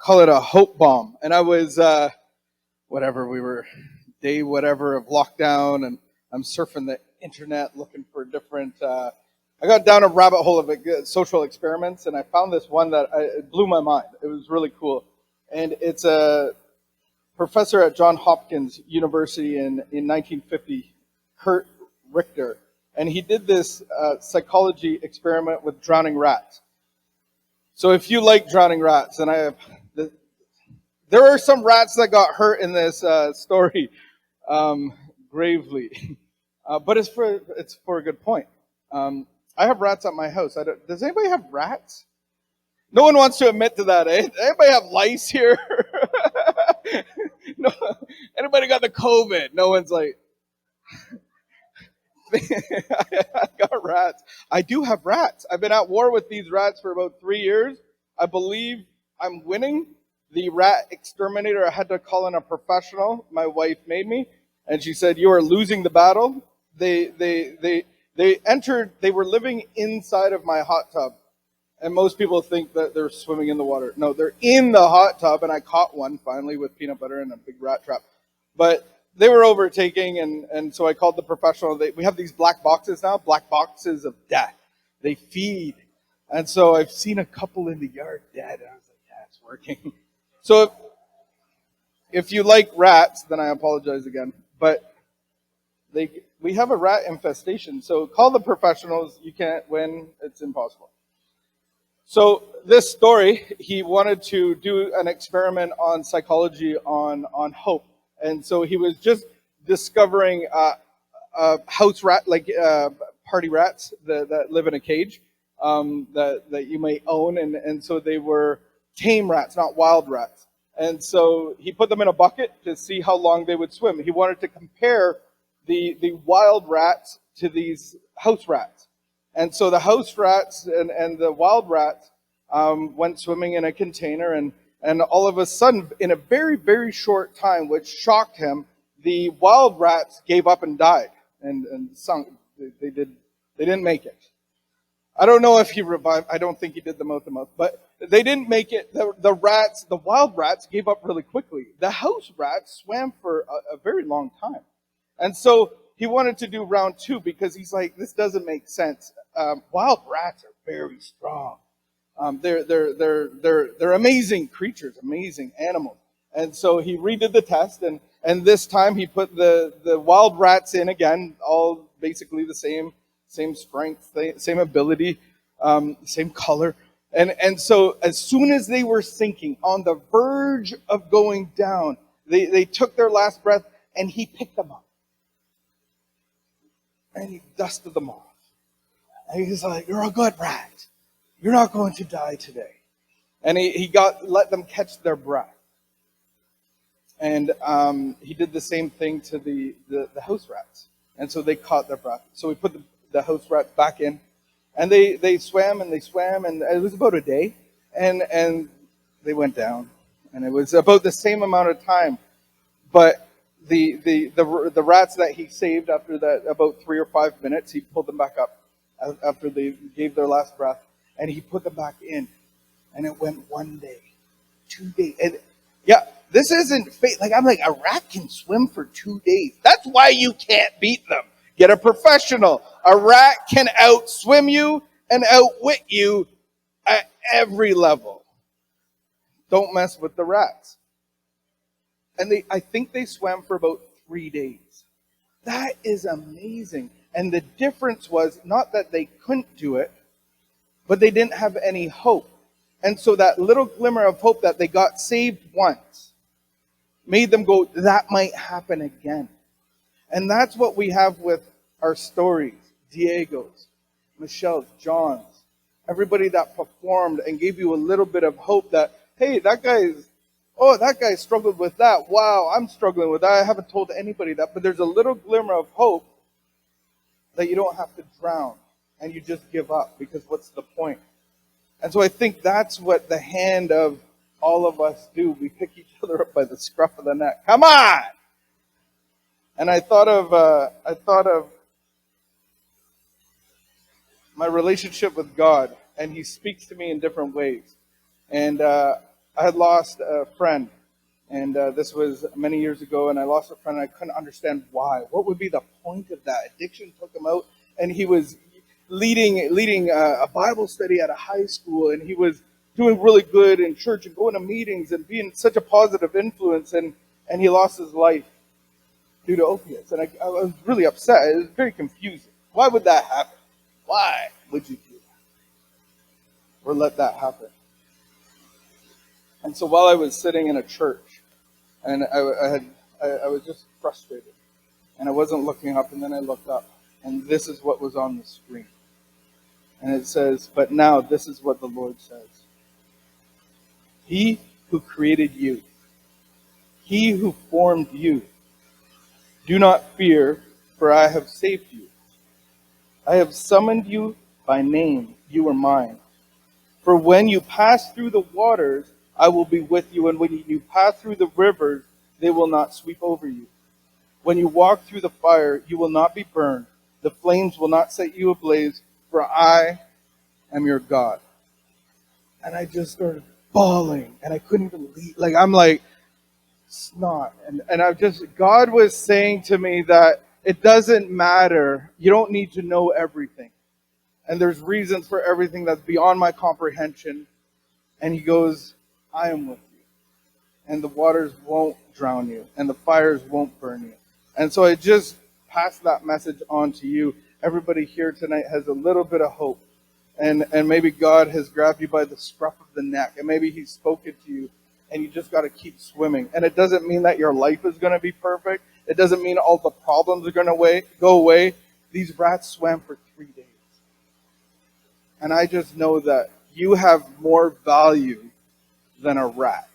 call it a hope bomb. And I was, we were day whatever of lockdown, and I'm surfing the internet looking for different, I got down a rabbit hole of social experiments, and I found this one that it blew my mind. It was really cool. And it's a professor at Johns Hopkins University in 1950, Kurt Richter. And he did this psychology experiment with drowning rats. So if you like drowning rats, and there are some rats that got hurt in this story gravely, but it's for a good point. I have rats at my house. Does anybody have rats? No one wants to admit to that, eh? Anybody have lice here? No. Anybody got the COVID? No one's like, I got rats. I do have rats. I've been at war with these rats for about 3 years. I believe I'm winning. The rat exterminator, I had to call in a professional. My wife made me, and she said, "You are losing the battle." They were living inside of my hot tub. And most people think that they're swimming in the water. No, they're in the hot tub, and I caught one finally with peanut butter and a big rat trap. But they were overtaking, and so I called the professional. We have these black boxes now, black boxes of death. They feed. And so I've seen a couple in the yard dead, and I was like, yeah, it's working. So if you like rats, then I apologize again. But we have a rat infestation, so call the professionals. You can't win. It's impossible. So this story, he wanted to do an experiment on psychology on hope. And so he was just discovering house rat, like party rats that live in a cage that you may own. And so they were tame rats, not wild rats. And so he put them in a bucket to see how long they would swim. He wanted to compare the wild rats to these house rats. And so the house rats and the wild rats went swimming in a container, and all of a sudden, in a very, very short time, which shocked him, the wild rats gave up and died and sunk. They didn't make it. I don't know if he revived. I don't think he did the mouth-to-mouth, but they didn't make it. The wild rats gave up really quickly. The house rats swam for a very long time, and so he wanted to do round two because he's like, this doesn't make sense. Wild rats are very strong. They're amazing creatures, amazing animals. And so he redid the test, and this time he put the wild rats in again, all basically the same strength, same ability, same color. And so as soon as they were sinking, on the verge of going down, they took their last breath, and he picked them up. And he dusted them off. And he's like, "You're a good rat. You're not going to die today." And he let them catch their breath. And he did the same thing to the house rats. And so they caught their breath. So we put the house rats back in. And they swam, and it was about a day. And they went down. And it was about the same amount of time. But the rats that he saved after that, about 3 or 5 minutes, he pulled them back up after they gave their last breath, and he put them back in. And it went 1 day, 2 days. And yeah, this isn't fake. Like, I'm like, a rat can swim for 2 days. That's why you can't beat them. Get a professional. A rat can outswim you and outwit you at every level. Don't mess with the rats. And I think they swam for about 3 days. That is amazing. And the difference was not that they couldn't do it, but they didn't have any hope. And so that little glimmer of hope that they got saved once made them go, that might happen again. And that's what we have with our stories. Diego's, Michelle's, John's, everybody that performed and gave you a little bit of hope that, hey, that guy struggled with that. Wow, I'm struggling with that. I haven't told anybody that. But there's a little glimmer of hope that you don't have to drown and you just give up, because what's the point? And so I think that's what the hand of all of us do. We pick each other up by the scruff of the neck. Come on! And I thought of my relationship with God, and He speaks to me in different ways. And I had lost a friend, and this was many years ago, and I lost a friend, and I couldn't understand why. What would be the point of that? Addiction took him out, and he was leading a Bible study at a high school, and he was doing really good in church and going to meetings and being such a positive influence, and he lost his life due to opiates. And I was really upset. It was very confusing. Why would that happen? Why would you do that? Or let that happen? And so while I was sitting in a church, and I was just frustrated, and I wasn't looking up, and then I looked up, and this is what was on the screen. And it says, "But now this is what the Lord says. He who created you, he who formed you, do not fear, for I have saved you. I have summoned you by name, you are mine. For when you pass through the waters, I will be with you, and when you pass through the rivers, they will not sweep over you. When you walk through the fire, you will not be burned. The flames will not set you ablaze, for I am your God." And I just started bawling, and I couldn't even leave. I'm like, snot. And God was saying to me that it doesn't matter. You don't need to know everything. And there's reasons for everything that's beyond my comprehension. And he goes, I am with you. And the waters won't drown you. And the fires won't burn you. And so I just passed that message on to you. Everybody here tonight has a little bit of hope. And maybe God has grabbed you by the scruff of the neck. And maybe he's spoken to you. And you just got to keep swimming. And it doesn't mean that your life is going to be perfect. It doesn't mean all the problems are going to go away. These rats swam for 3 days. And I just know that you have more value than a rat.